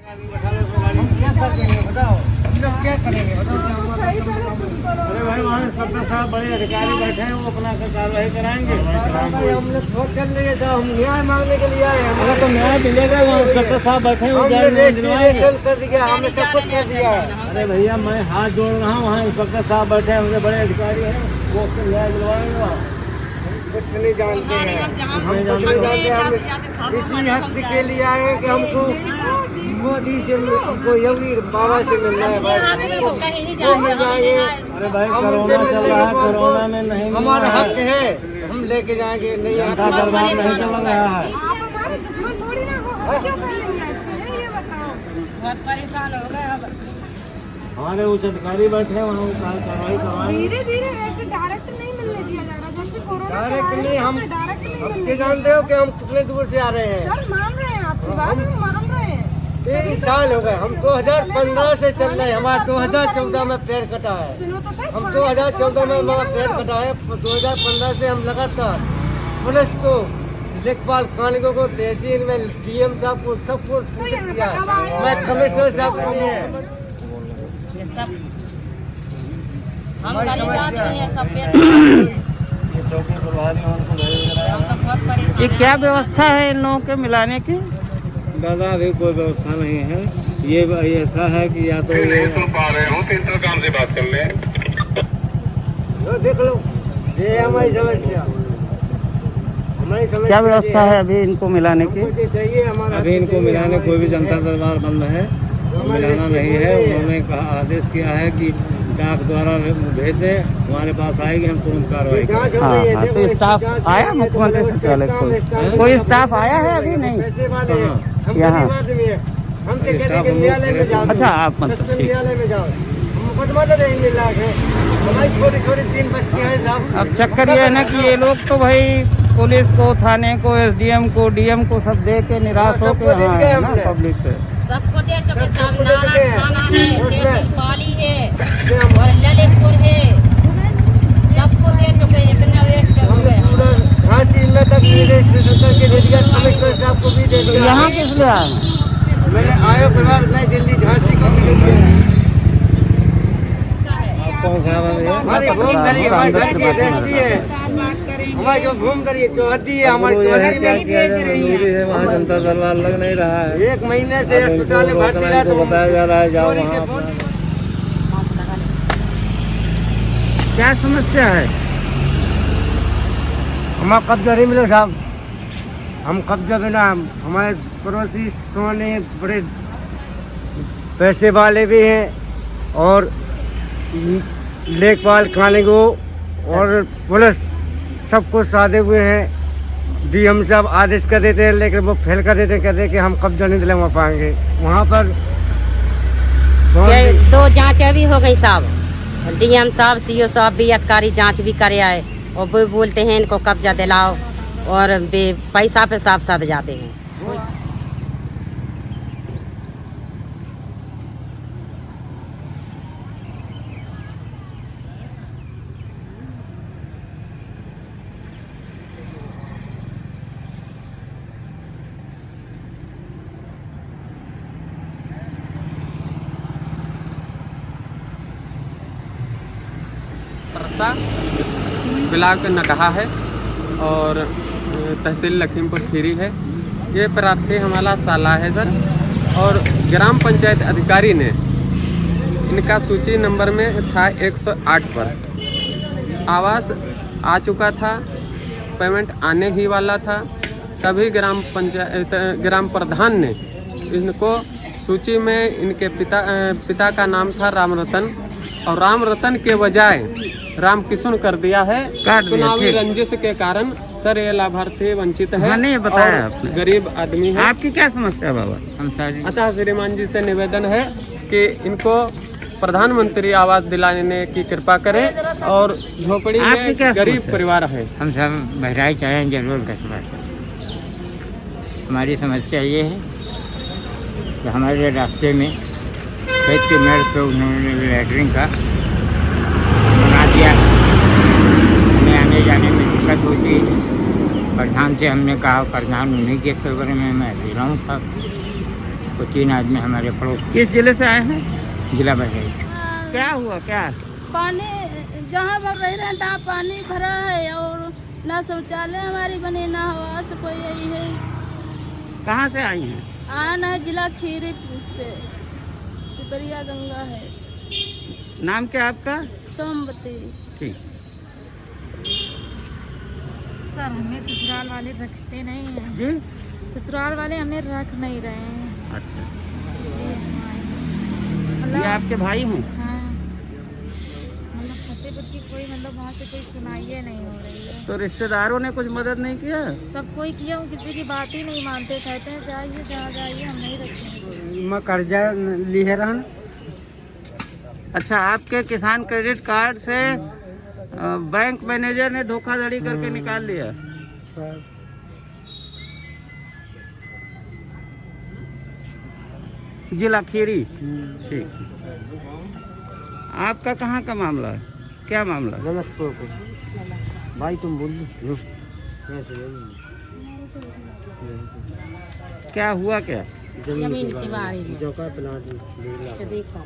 हम क्या कर देंगे बताओ, हम लोग क्या करेंगे बताओ। अरे भाई वहाँ इंस्पेक्टर साहब बड़े अधिकारी बैठे हैं, वो अपना कार्रवाई कराएंगे। हम लोग बहुत कर रहे थे, हम न्याय मांगने के लिए आए हैं। अगर तो न्याय मिलेगा, वहाँ इंस्पेक्टर साहब बैठे हैं, वो हमने न्याय दिलवाएंगे। रजिस्ट्रेशन कर दिया, हमने सब कुछ कर दिया है। अरे भैया मैं हाथ जोड़ रहा हूँ, वहाँ इंस्पेक्टर साहब बैठे हैं, उनके बड़े अधिकारी हैं, वो उसको न्याय दिलवाएंगे। वहाँ कुछ नहीं जानते हैं, हम कुछ नहीं जानते। हम इसी हद के लिए आए हैं कि हमको मोदी से को योगी बाबा से मिलना है भाई, वो मिल जाएंगे। अरे भाई हम कोरोना उनसे चल मिलने रहा है, का कोरोना में नहीं हमारा हक है, हम लेके जाएंगे। नहीं जनता दरबार नहीं चल रहा है। आप हमारे दुश्मन थोड़ी ना हो, हम क्यों करेंगे आपसे, ये बताओ। बहुत परेशान हो गए अब। हमारे उच्च अधिकारी बैठे हैं, वहाँ कार्रवाई करवाएंगे। धीरे धीरे ऐसे डायरेक्ट नहीं मिलने दिया जा रहा, जैसे कोरोना डायरेक्ट नहीं, हम डायरेक्ट नहीं अब मिलने ये जानते हो कि हम कितने दूर से आ रहे हैं। सर मान रहे हैं आपकी बात, हम मान रहे हैं। 3 साल हो गए, हम 2015 से चल रहे हैं। हमारा 2014 में पैर कटा है, सुनो तो सही, हम 2014 में हमारा पैर कटा है। 2015 से हम लगातार पुलिस को, लेखपाल कानगो को, तहसील में डीएम साहब को, सबको सूचित किया है। मैं कमिश्नर साहब को भी हम गरीब आदमी हैं, सब ये चौकी प्रभारी हैं, उनको भेजेंगे। हम तो बहुत परेशान ये क्या व्यवस्था है इन लोगों के मिलाने की? दादा अभी कोई व्यवस्था नहीं है। ये ऐसा है कि या तो ये पा रहे हो तो इंतजाम से बात कर लें। देख लो, ये हमारी समस्या, हमारी समस्या क्या व्यवस्था है अभी इनको मिलाने की? हमको ये चाहिए, हमारा अभी इनको मिलाने कोई भी जनता दरबार बंद है, मिलाना नहीं है। उन्होंने कहा, आदेश किया है कि डाक द्वारा भेज दें, हमारे पास आएगी, हम तुरंत कार्रवाई करेंगे। जांच हो हाँ रही है, हाँ, देखो, तो स्टाफ जांच आया हो रही है, मुख्यमंत्री तो सचिवालय काम को? स्टाफ कोई स्टाफ आया है अभी नहीं? पैसे वाले हैं, हम यहाँ। गरीब आदमी हैं। हम तो कहते हैं कि स्टाफ न्यायालय में जाओ। अच्छा, आप मतलब सचिव ठीक। न्यायालय में जाओ, हम मुकदमा तो नहीं मिल रहा है। हमारी छोटी छोटी 3 बच्चियां हैं साहब। अब चक्कर ये है ना कि ये लोग तो भाई पुलिस को, थाने को, एसडीएम को, डीएम को सब दे के निराश हो के सबको दे यहाँ दिया है ना हमने। पब्लिक से। सबको दे चुके, सबको सब दे चुके नारायण हैं। थाना है, उसमें- तहसील पाली है कि हम- और ललितपुर है, सबको दे चुके, इतना वेस्ट हो हमने गए। पूरा झांसी में तक रजिस्ट्रेशन करके दे दिया, कमिश्नर साहब को भी दे दिया। यहाँ किस लिए आए हैं? मैंने आयोग विभाग नई दिल्ली झांसी को भी दे दिया। आप कौन सा है? हमारी भूम धरी, हमारे घर की रजिस्ट्री है, हमारी जो भूम धरी चौहद्दी है, हमारी चौहद्दी क्या में किया जाए, मजबूरी है, वहाँ जनता दरबार लग नहीं रहा है। 1 महीने से अब इनको अस्पताल में भर्ती रोकना, रहा इनको तो बताया जा रहा है जाओ चोरी से वहाँ फोन- अपना। क्या समस्या है? हमारा कब्जा नहीं मिला साहब, हम कब्जा बिना, हमारे पड़ोसी सोने बड़े पैसे वाले भी हैं और लेखपाल कानगो और पुलिस सबको साधे हुए हैं। डीएम साहब आदेश कर देते हैं, लेकिन वो फेल कर देते हैं, कहते हैं कि हम कब्जा नहीं दिलवा पाएंगे। वहाँ पर ये 2 जांचें भी हो गई साहब, डीएम साहब, सीओ साहब भी अधिकारी जांच भी करे आए और वो बोलते हैं इनको कब्जा दिलाओ और पैसा पे साफ साध जाते हैं। परसा ब्लॉक नगहा है और तहसील लखीमपुर खीरी है। ये प्रार्थी हमारा साला है सर, और ग्राम पंचायत अधिकारी ने इनका सूची नंबर में था 108 पर आवास आ चुका था, पेमेंट आने ही वाला था। तभी ग्राम प्रधान ने इनको सूची में इनके पिता का नाम था राम रतन, और राम रतन के बजाय राम किशुन कर दिया है। चुनावी रंजिश के कारण सर ये लाभार्थी वंचित है। मैंने बताया और आपने। गरीब आदमी है। आपकी क्या समस्या है बाबा? हम सारी अतः श्रीमान जी से निवेदन है कि इनको प्रधानमंत्री आवास दिलाने की कृपा करें, और झोपड़ी आपकी में क्या गरीब समस्या? परिवार है। हम सब बहराइच आए हैं जरूर कस्बा से। हमारी समस्या ये है कि हमारे रास्ते में खेत के मेड़ पे उन्होंने लैटरिन का बना दिया, हमें आने जाने में दिक्कत होती है। प्रधान से हमने कहा, प्रधान उन्हीं के फेवर में मैं दे रहा हूँ साहब, वो 3 आदमी हमारे पड़ोस किस जिले से आए हैं? जिला बघेल। क्या हुआ क्या? पानी जहाँ पर रह रहे हैं तहाँ पानी भरा है और ना शौचालय हमारी बने ना हवा से कोई यही है। कहाँ से आई हैं? आना है जिला खीरी से, पिपरिया गंगा है। नाम क्या आपका? सोमवती। ठीक। सर हमें ससुराल वाले रखते नहीं हैं जी? ससुराल वाले हमें रख नहीं रहे हैं, अच्छा, इसलिए हम आए हैं। ये मतलब आपके भाई हैं? हाँ, मतलब फतेहपुर की कोई मतलब वहाँ से कोई सुनाई नहीं हो रही है। तो रिश्तेदारों ने कुछ मदद नहीं किया? सब कोई किया, वो किसी की बात ही नहीं मानते, कहते हैं जाइए जहाँ जाइए हम नहीं रखेंगे। मैं कर्जा लिए रहन। अच्छा, आपके किसान क्रेडिट कार्ड से बैंक मैनेजर ने धोखाधड़ी करके निकाल लिया। जिला खीरी। ठीक। आपका कहाँ का मामला है? क्या मामला? नमस्ते भाई, तुम बोल लो। क्या हुआ क्या? जमीन के बारे में जो का प्लाट देखो,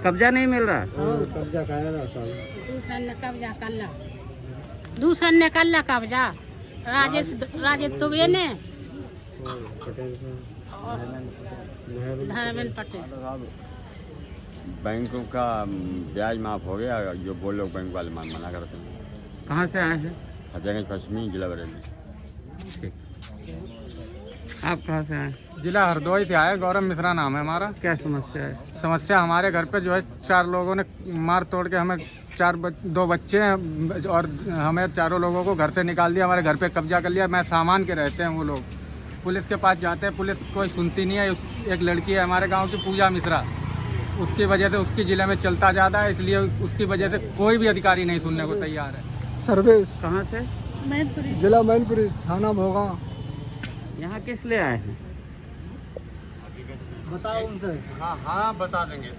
कब्जा नहीं मिल रहा? कब्जा खाया ना साल। दूसरा ने कब्जा कर ला, दूसरा ने कर ला कब्जा। राजेश दुबे ने, धर्मेंद्र पटेल। बैंकों का ब्याज माफ हो गया, जो बोल लोग बैंक वाले मना करते हैं। कहाँ से आए हैं? फतेहगंज पश्चिमी, जिला बरेली। ठीक। आप कहाँ से आए? जिला हरदोई से आए, गौरव मिश्रा नाम है हमारा। क्या समस्या है? समस्या हमारे घर पे जो है 4 लोगों ने मार तोड़ के हमें 2 बच्चे हैं और हमें चारों लोगों को घर से निकाल दिया, हमारे घर पे कब्जा कर लिया। मैं सामान के रहते हैं वो लोग, पुलिस के पास जाते हैं, पुलिस कोई सुनती नहीं है। एक लड़की है हमारे गांव की पूजा मिश्रा, उसकी वजह से उसकी जिले में चलता ज़्यादा है, इसलिए उसकी वजह से कोई भी अधिकारी नहीं सुनने को तैयार है। सर्विस कहाँ से? मैनपुरी। जिला मैनपुरी, थाना भोगा। यहाँ किस लिए आए हैं? बताओ उनसे। हाँ बता देंगे।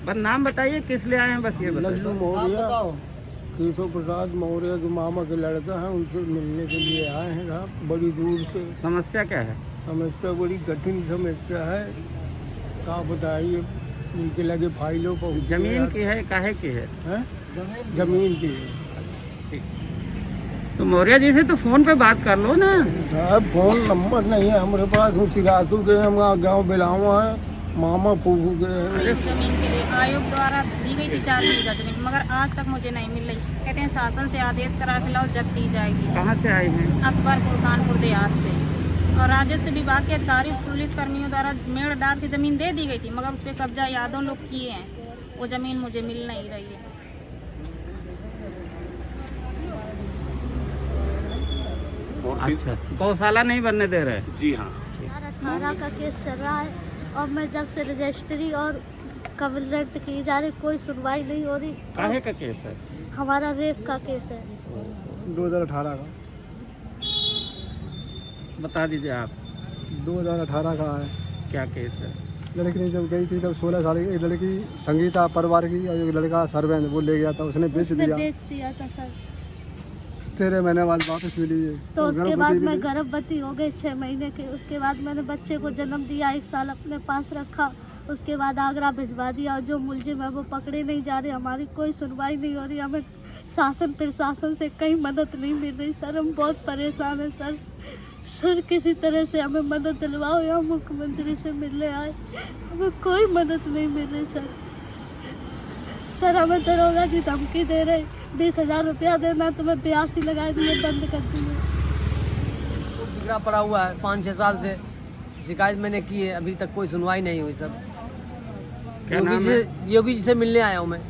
बस नाम बताइए, किस लिए आए हैं, बस ये बताइए। लल्लू मौर्य, केशव प्रसाद मौर्य जो मामा के लड़का हैं, उनसे मिलने के लिए आए हैं साहब, बड़ी दूर से। समस्या क्या है? समस्या बड़ी कठिन समस्या है, क्या बताइए। उनके लगे फाइलों पर जमीन की है, काहे की है? जमीन की है। तो मौर्य जी से तो फोन पे बात कर लो ना। साहब फोन नंबर नहीं है हमारे पास, हम सिरातू के हम गाँव बिलावा है, मामा फूफू के हैं। जमीन के लिए आयोग द्वारा दी गई थी 4 बीघा जमीन, मगर आज तक मुझे नहीं मिल रही। कहते हैं शासन से आदेश करा फिलहाल जब दी जाएगी। कहाँ से आए हैं? अकबरपुर कानपुर देहात से। और राजस्व विभाग के अधिकारी पुलिस कर्मियों द्वारा मेड़ डाल की जमीन दे दी गई थी, मगर उस पर कब्जा यादव लोग किए हैं, वो जमीन मुझे मिल नहीं रही है। अच्छा, गौशाला नहीं बनने दे रहे? जी हाँ। 18 का केस चल रहा है और मैं जब से रजिस्ट्री और कवरेंट की जा रही, कोई सुनवाई नहीं हो रही। काहे का केस है? हमारा रेप का केस है। 2018 का। बता दीजिए आप। 2018 का है। क्या केस है? लड़की ने जब गई थी तब 16 साल की एक लड़की संगीता परिवार की, और एक लड़का सरवेंद वो ले गया था, उसने बेच दिया था सर। 13 महीने बाद वापस मिली है। तो उसके बाद मैं गर्भवती हो गई 6 महीने के। उसके बाद मैंने बच्चे को जन्म दिया, 1 साल अपने पास रखा। उसके बाद आगरा भिजवा दिया, और जो मुलजिम है वो पकड़े नहीं जा रहे। हमारी कोई सुनवाई नहीं हो रही, हमें शासन प्रशासन से कहीं मदद नहीं मिल रही सर। हम बहुत परेशान हैं सर। सर किसी तरह से हमें मदद दिलवाओ, या मुख्यमंत्री से मिलने आए, हमें कोई मदद नहीं मिल रही सर। सर हमें दरोगा की धमकी दे रहे, 20,000 रुपया देना तो मैं 82 लगा दिए, बंद कर दिए। बिगड़ा पड़ा हुआ है 5-6 साल से, शिकायत मैंने की है, अभी तक कोई सुनवाई नहीं हुई सर। योगी जी से मिलने आया हूँ मैं।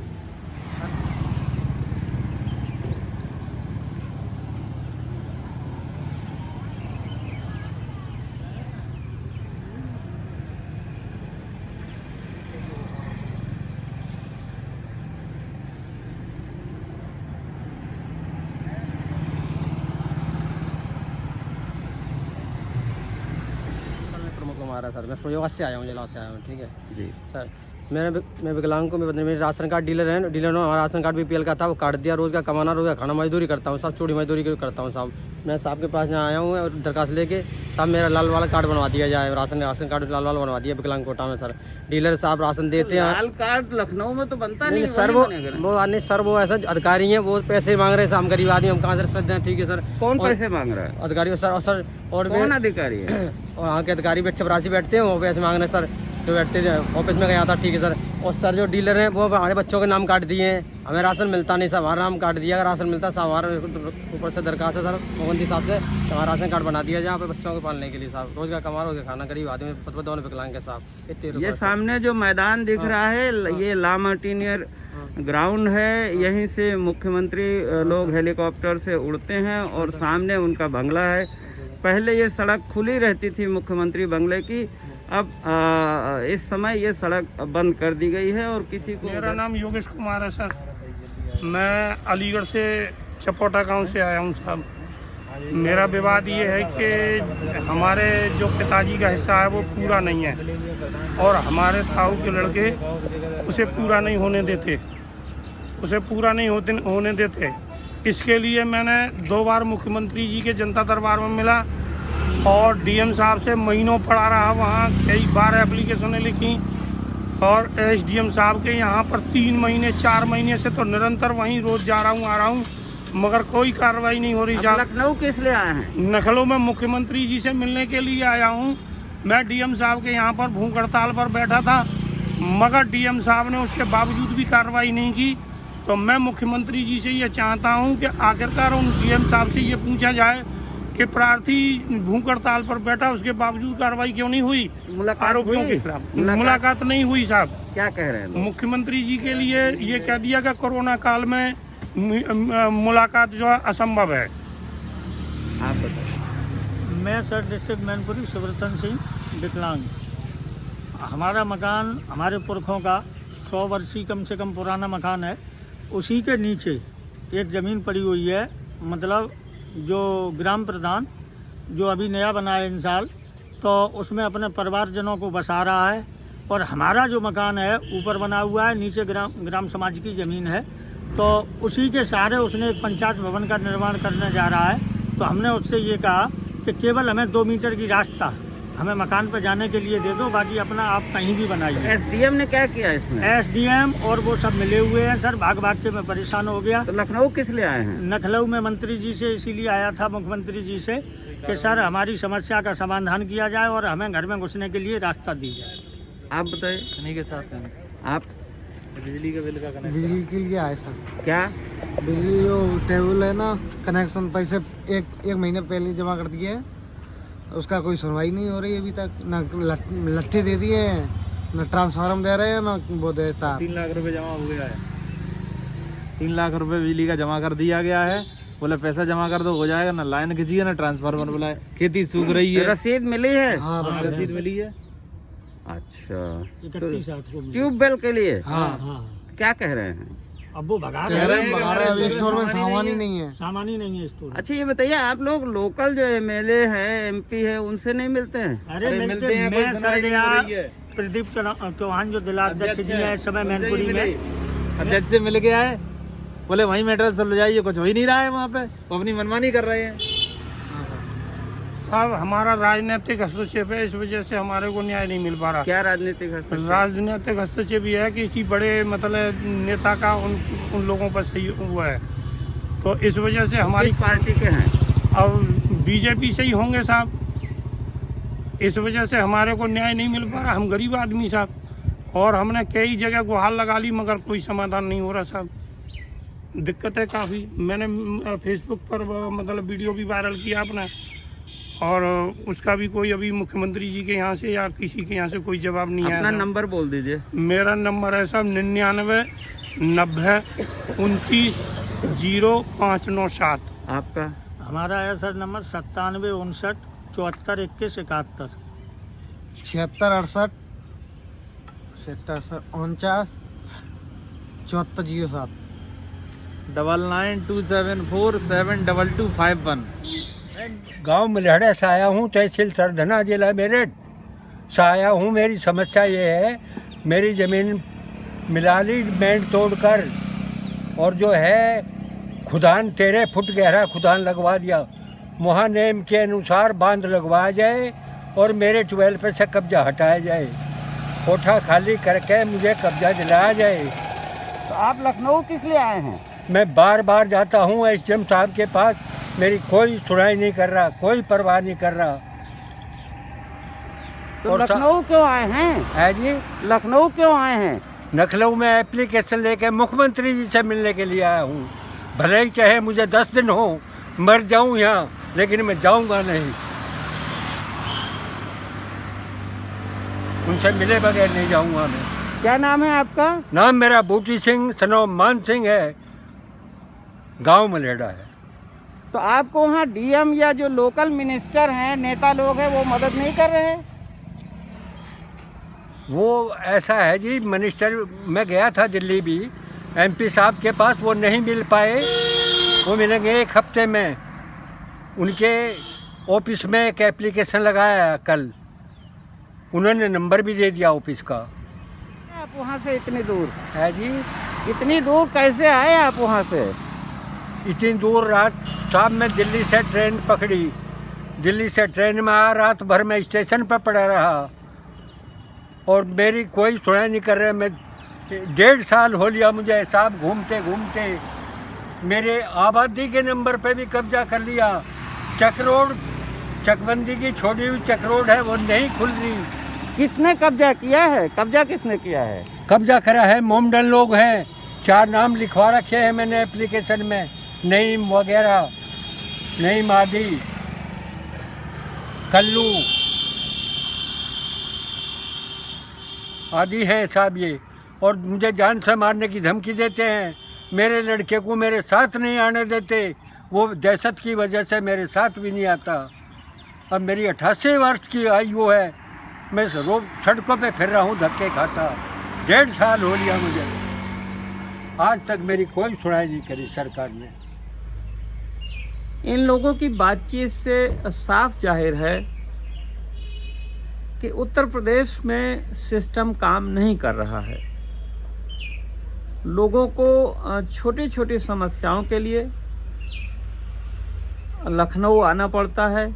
सर मैं प्रयोग से आया हूँ, जिला से आया हूँ। ठीक है जी सर। मैं विकलांग को मेरे राशन कार्ड डीलर है, राशन कार्ड BPL का था, वो काट दिया। रोज़ का कमाना, रोज़ का खाना, मजदूरी करता हूँ साहब, छोटी मजदूरी करता हूँ साहब। मैं साहब के पास यहाँ आया हूँ और दरखास्त लेके साहब मेरा लाल वाला कार्ड बनवा दिया जाए, राशन कार्ड लाल वाला बनवा दिया विकलांग कोटा में सर। डीलर साहब राशन देते हैं। लाल कार्ड लखनऊ में तो बनता नहीं सर, वो ऐसा अधिकारी हैं, वो पैसे मांग रहे हैं, हम गरीब आदमी, हम कहाँ से रिश्वत दें? ठीक है सर। कौन पैसे मांग रहा है? अधिकारी सर और कौन अधिकारी है? और यहाँ के अधिकारी भी चपरासी बैठते हैं, वो पैसे मांग रहे हैं सर। जो बैठते थे ऑफिस में गया था, ठीक है सर। और सर जो डीलर हैं वो हमारे बच्चों के नाम काट दिए हैं, हमें राशन मिलता नहीं सर, हमारा नाम काट दिया। अगर राशन मिलता है हमारे ऊपर से दरखास्त है सर मोहंती साहब से, हमारा राशन कार्ड बना दिया जहाँ पे बच्चों को पालने के लिए साहब। रोज का कमा रोज का खाना, गरीब आदमी दोनों विकलांग के साहब। ये सामने जो मैदान दिख रहा है ये ला मार्टिनियर ग्राउंड है। यहीं से मुख्यमंत्री लोग हेलीकॉप्टर से उड़ते हैं और सामने उनका बंगला है। पहले ये सड़क खुली रहती थी मुख्यमंत्री बंगले की, अब इस समय ये सड़क बंद कर दी गई है और किसी को। मेरा नाम योगेश कुमार है सर, मैं अलीगढ़ से चपोटा गांव से आया हूं साहब। मेरा विवाद ये है कि हमारे जो पिताजी का हिस्सा है वो पूरा नहीं है और हमारे ताऊ के लड़के उसे पूरा नहीं होने देते। इसके लिए मैंने 2 बार मुख्यमंत्री जी के जनता दरबार में मिला और डीएम साहब से महीनों पड़ा रहा, वहाँ कई बार एप्लीकेशनें लिखी और एसडीएम साहब के यहाँ पर 3 महीने 4 महीने से तो निरंतर वहीं रोज जा रहा हूँ आ रहा हूँ, मगर कोई कार्रवाई नहीं हो रही। लखनऊ किस लिए आए हैं? लखनऊ में मुख्यमंत्री जी से मिलने के लिए आया हूँ। मैं डीएम साहब के यहाँ पर भूख हड़ताल पर बैठा था, मगर डीएम साहब ने उसके बावजूद भी कार्रवाई नहीं की। तो मैं मुख्यमंत्री जी से ये चाहता हूँ कि आखिरकार उन डीएम साहब से ये पूछा जाए कि प्रार्थी भूख हड़ताल पर बैठा, उसके बावजूद कार्रवाई क्यों नहीं हुई? आरोपियों के खिलाफ मुलाकात नहीं हुई साहब। क्या कह रहे हैं? मुख्यमंत्री जी के लिए ये कह दिया कि कोरोना काल में मुलाकात जो है असंभव है। आप बताइए। मैं सर डिस्ट्रिक्ट मैनपुरी शिवरतन सिंह विकलांग। हमारा मकान हमारे पुरखों का 100 वर्षीय कम से कम पुराना मकान है। उसी के नीचे एक ज़मीन पड़ी हुई है, मतलब जो ग्राम प्रधान जो अभी नया बना है इन साल, तो उसमें अपने परिवारजनों को बसा रहा है। और हमारा जो मकान है ऊपर बना हुआ है, नीचे ग्राम समाज की ज़मीन है, तो उसी के सहारे उसने एक पंचायत भवन का निर्माण करने जा रहा है। तो हमने उससे ये कहा कि केवल हमें 2 मीटर की रास्ता हमें मकान पर जाने के लिए दे दो, बाकी अपना आप कहीं भी बनाइए। एसडीएम ने क्या किया इसमें? एसडीएम और वो सब मिले हुए हैं सर, भाग के मैं परेशान हो गया। तो लखनऊ किस लिए आए हैं? लखनऊ में मंत्री जी से इसीलिए आया था, मुख्यमंत्री जी से, कि सर हमारी समस्या का समाधान किया जाए और हमें घर में घुसने के लिए रास्ता दी जाए। आप बताइए। नहीं के साथ आप बिजली का बिल का कनेक्शन बिजली के लिए आए सर। क्या? बिजली जो टेबल है ना, कनेक्शन पैसे एक महीने पहले जमा कर दिए हैं, उसका कोई सुनवाई नहीं हो रही अभी तक। ना लट्ठे दे दिए हैं, ना ट्रांसफार्मर दे रहे हैं, ना वो देता। 3 लाख रुपए जमा हो गया है। 3 लाख रुपए बिजली का जमा कर दिया गया है। बोले पैसा जमा कर दो हो जाएगा, ना लाइन खींचिए ना ट्रांसफार्मर बुलाए। खेती सूख रही है। रसीद मिली है? हाँ, रसीद मिली है। अच्छा, 31/8 को ट्यूबवेल के लिए? हाँ। क्या कह रहे हैं? अब वो भगा कह रहे हैं अभी स्टोर में सामान ही नहीं है। सामान ही नहीं है स्टोर। अच्छा ये बताइए, आप लोग लोकल जो एमएलए है, एमपी है, उनसे नहीं मिलते हैं? अरे मिलते हैं। मैं सर यहाँ प्रदीप चौहान जो जिला अध्यक्ष जी है इस समय मैनपुरी में, अध्यक्ष से मिल गया है। बोले वहीं मैटर सुलझ जाइए, कुछ हो ही नहीं रहा है वहाँ पे, वो अपनी मनमानी कर रहे हैं साहब। हमारा राजनीतिक हस्तक्षेप है, इस वजह से हमारे को न्याय नहीं मिल पा रहा। क्या राजनीतिक हस्तक्षेप? राजनीतिक हस्तक्षेप ये है कि किसी बड़े मतलब नेता का उन लोगों पर सही हुआ है, तो इस वजह से हमारी किस पार्टी के हैं? अब बीजेपी से ही होंगे साहब। इस वजह से हमारे को न्याय नहीं मिल पा रहा। हम गरीब आदमी साहब, और हमने कई जगह गुहार लगा ली, मगर कोई समाधान नहीं हो रहा साहब। दिक्कत है काफ़ी। मैंने फेसबुक पर मतलब वीडियो भी वायरल किया अपना, और उसका भी कोई अभी मुख्यमंत्री जी के यहाँ से या किसी के यहाँ से कोई जवाब नहीं आया। अपना नंबर बोल दीजिए। मेरा नंबर है साहब 99 90 29 0597। आपका? हमारा है सर नंबर 97 59 74 21 71 76 68 77 49 74 07 9927472251। गांव मलहड़ा से आया हूँ, तहसील सरधना, जिला मेरठ से आया हूँ। मेरी समस्या ये है, मेरी ज़मीन मिलाली बैंड तोड़कर और जो है खुदान 13 फुट गहरा खुदान लगवा दिया। वहाँ नेम के अनुसार बांध लगवाया जाए और मेरे ट्यूबवेल पे से कब्जा हटाया जाए, कोठा खाली करके मुझे कब्जा दिलाया जाए। तो आप लखनऊ किस लिए आए हैं? मैं बार बार जाता हूँ एसडीएम साहब के पास, मेरी कोई सुनाई नहीं कर रहा, कोई परवाह नहीं कर रहा। तो लखनऊ क्यों आए हैं? है जी, लखनऊ क्यों आए हैं? लखनऊ में एप्लीकेशन लेके मुख्यमंत्री जी से मिलने के लिए आया हूँ। भले ही चाहे मुझे 10 दिन हो, मर जाऊँ यहाँ, लेकिन मैं जाऊँगा नहीं, उनसे मिले बगैर नहीं जाऊँगा मैं। क्या नाम है आपका? नाम मेरा बूटी सिंह सनो मान सिंह है, गांव मलेड़ा है। तो आपको वहाँ डीएम या जो लोकल मिनिस्टर हैं, नेता लोग हैं, वो मदद नहीं कर रहे हैं? वो ऐसा है जी, मिनिस्टर मैं गया था दिल्ली भी एमपी साहब के पास, वो नहीं मिल पाए, वो मिलेंगे 1 हफ्ते में। उनके ऑफिस में एक एप्लीकेशन लगाया कल, उन्होंने नंबर भी दे दिया ऑफिस का। आप वहाँ से इतनी दूर? है जी। इतनी दूर कैसे आए आप वहाँ से? इतनी दूर रात साहब मैं दिल्ली से ट्रेन पकड़ी, दिल्ली से ट्रेन में आया, रात भर में स्टेशन पर पड़ा रहा और मेरी कोई सुनाई नहीं कर रहे। मैं 1.5 साल हो लिया मुझे साहब घूमते घूमते। मेरे आबादी के नंबर पे भी कब्जा कर लिया। चक रोड, चकबंदी की छोड़ी हुई चक रोड है, वो नहीं खुल रही। किसने कब्जा किया है? कब्जा किसने किया है? कब्जा करा है मोमडन लोग हैं, 4 नाम लिखवा रखे हैं मैंने एप्लीकेशन में, नईम वगैरह, नईम आदि, कल्लू आदि हैं साहब ये, और मुझे जान से मारने की धमकी देते हैं। मेरे लड़के को मेरे साथ नहीं आने देते, वो दहशत की वजह से मेरे साथ भी नहीं आता। अब मेरी 88 वर्ष की आयु है, मैं रोज सड़कों पे फिर रहा हूँ धक्के खाता। 1.5 साल हो लिया मुझे, आज तक मेरी कोई सुनाई नहीं करी सरकार ने। इन लोगों की बातचीत से साफ जाहिर है कि उत्तर प्रदेश में सिस्टम काम नहीं कर रहा है। लोगों को छोटी छोटी समस्याओं के लिए लखनऊ आना पड़ता है,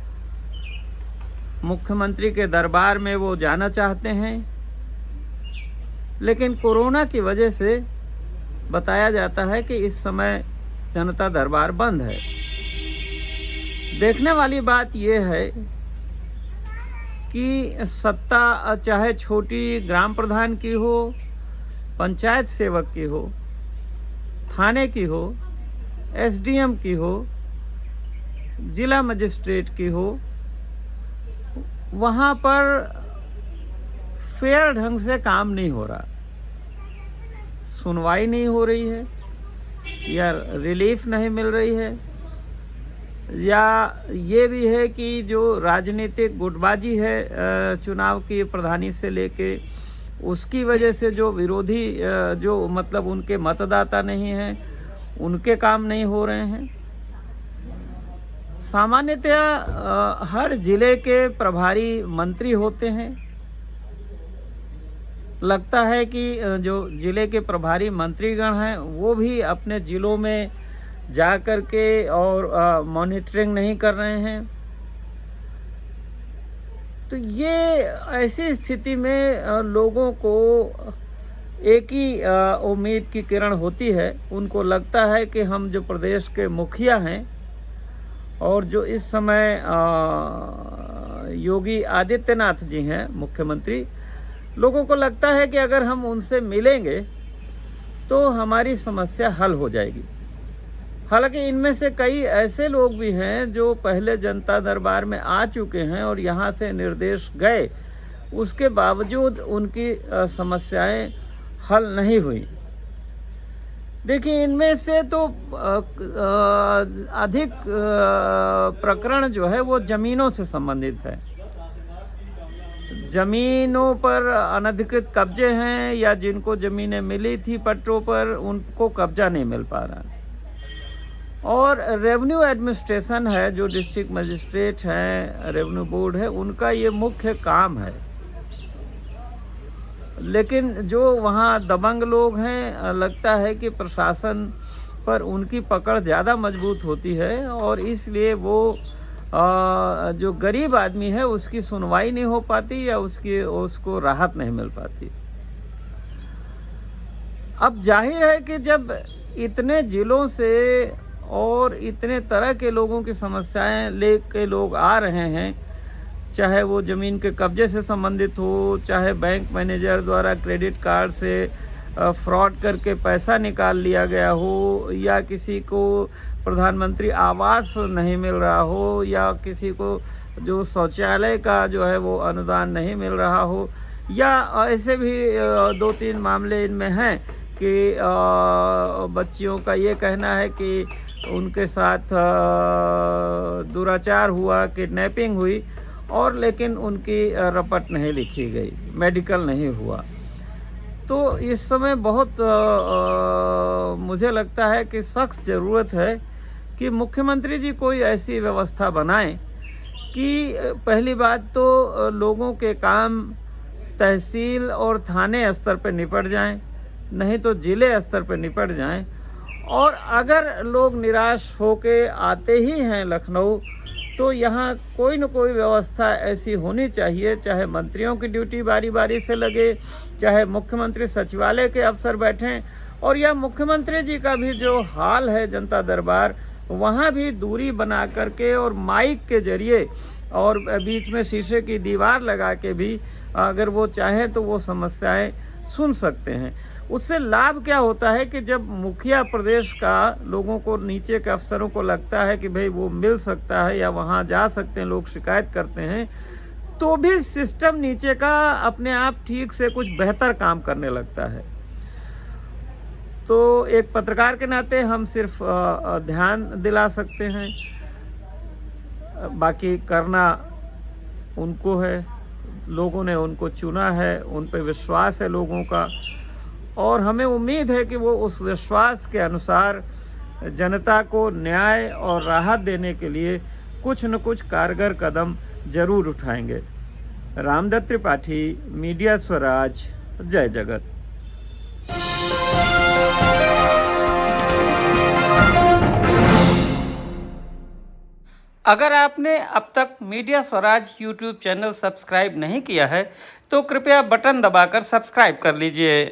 मुख्यमंत्री के दरबार में वो जाना चाहते हैं, लेकिन कोरोना की वजह से बताया जाता है कि इस समय जनता दरबार बंद है। देखने वाली बात यह है कि सत्ता चाहे छोटी ग्राम प्रधान की हो, पंचायत सेवक की हो, थाने की हो, एसडीएम की हो, जिला मजिस्ट्रेट की हो, वहाँ पर फेयर ढंग से काम नहीं हो रहा, सुनवाई नहीं हो रही है, या रिलीफ नहीं मिल रही है, या ये भी है कि जो राजनीतिक गुटबाजी है चुनाव की प्रधानी से लेके, उसकी वजह से जो विरोधी जो मतलब उनके मतदाता नहीं हैं, उनके काम नहीं हो रहे हैं। सामान्यतया हर जिले के प्रभारी मंत्री होते हैं। लगता है कि जो जिले के प्रभारी मंत्रीगण हैं वो भी अपने जिलों में जा कर के और मॉनिटरिंग नहीं कर रहे हैं। तो ये ऐसी स्थिति में लोगों को एक ही उम्मीद की किरण होती है। उनको लगता है कि हम जो प्रदेश के मुखिया हैं और जो इस समय योगी आदित्यनाथ जी हैं मुख्यमंत्री, लोगों को लगता है कि अगर हम उनसे मिलेंगे तो हमारी समस्या हल हो जाएगी। हालांकि इनमें से कई ऐसे लोग भी हैं जो पहले जनता दरबार में आ चुके हैं और यहाँ से निर्देश गए, उसके बावजूद उनकी समस्याएं हल नहीं हुई। देखिए, इनमें से तो अधिक प्रकरण जो है वो जमीनों से संबंधित है। जमीनों पर अनधिकृत कब्जे हैं या जिनको जमीनें मिली थी पट्टों पर, उनको कब्जा नहीं मिल पा रहा। और रेवेन्यू एडमिनिस्ट्रेशन है, जो डिस्ट्रिक्ट मजिस्ट्रेट हैं, रेवेन्यू बोर्ड है, उनका ये मुख्य काम है। लेकिन जो वहाँ दबंग लोग हैं, लगता है कि प्रशासन पर उनकी पकड़ ज़्यादा मजबूत होती है और इसलिए वो जो गरीब आदमी है उसकी सुनवाई नहीं हो पाती या उसको राहत नहीं मिल पाती। अब जाहिर है कि जब इतने जिलों से और इतने तरह के लोगों की समस्याएं लेके लोग आ रहे हैं, चाहे वो ज़मीन के कब्जे से संबंधित हो, चाहे बैंक मैनेजर द्वारा क्रेडिट कार्ड से फ्रॉड करके पैसा निकाल लिया गया हो, या किसी को प्रधानमंत्री आवास नहीं मिल रहा हो, या किसी को जो शौचालय का जो है वो अनुदान नहीं मिल रहा हो, या ऐसे भी 2-3 मामले इनमें हैं कि बच्चियों का ये कहना है कि उनके साथ दुराचार हुआ, किडनैपिंग हुई, और लेकिन उनकी रपट नहीं लिखी गई, मेडिकल नहीं हुआ। तो इस समय बहुत मुझे लगता है कि सख्त ज़रूरत है कि मुख्यमंत्री जी कोई ऐसी व्यवस्था बनाएं कि पहली बात तो लोगों के काम तहसील और थाने स्तर पर निपट जाएं, नहीं तो जिले स्तर पर निपट जाएं। और अगर लोग निराश होके आते ही हैं लखनऊ, तो यहाँ कोई न कोई व्यवस्था ऐसी होनी चाहिए, चाहे मंत्रियों की ड्यूटी बारी बारी से लगे, चाहे मुख्यमंत्री सचिवालय के अफसर बैठें, और या मुख्यमंत्री जी का भी जो हाल है जनता दरबार, वहाँ भी दूरी बना करके और माइक के जरिए और बीच में शीशे की दीवार लगा के भी अगर वो चाहें तो वो समस्याएं सुन सकते हैं। उससे लाभ क्या होता है कि जब मुखिया प्रदेश का लोगों को, नीचे के अफसरों को लगता है कि भाई वो मिल सकता है या वहाँ जा सकते हैं, लोग शिकायत करते हैं, तो भी सिस्टम नीचे का अपने आप ठीक से कुछ बेहतर काम करने लगता है। तो एक पत्रकार के नाते हम सिर्फ ध्यान दिला सकते हैं, बाकी करना उनको है। लोगों ने उनको चुना है, उन पर विश्वास है लोगों का, और हमें उम्मीद है कि वो उस विश्वास के अनुसार जनता को न्याय और राहत देने के लिए कुछ न कुछ कारगर कदम जरूर उठाएंगे। रामदत्त त्रिपाठी, मीडिया स्वराज, जय जगत। अगर आपने अब तक media Swaraj YouTube channel subscribe नहीं किया है तो कृपया बटन दबाकर सब्सक्राइब कर लीजिए।